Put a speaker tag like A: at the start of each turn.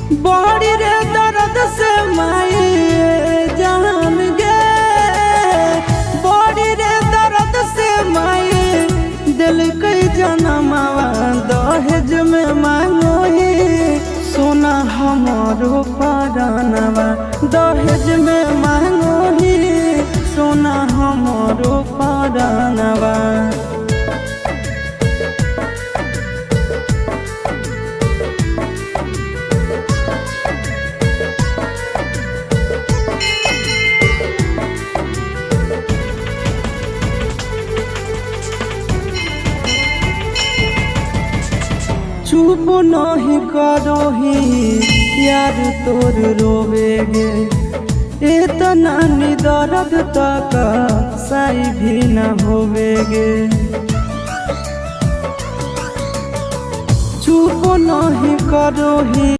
A: बड़ी रे दर्द से माई जान गे, बड़ी रे दर्द से माई दिल कई जनमावा दहेज में मांगो ही सोना हमारो परानवा, दहेज में मांगो ही सोना हमारो परानवा। चुप नहीं करो ही यार तोर रोवेगे, इतना नी दर्द तक सही भी न होवेगे। चुप नहीं करो ही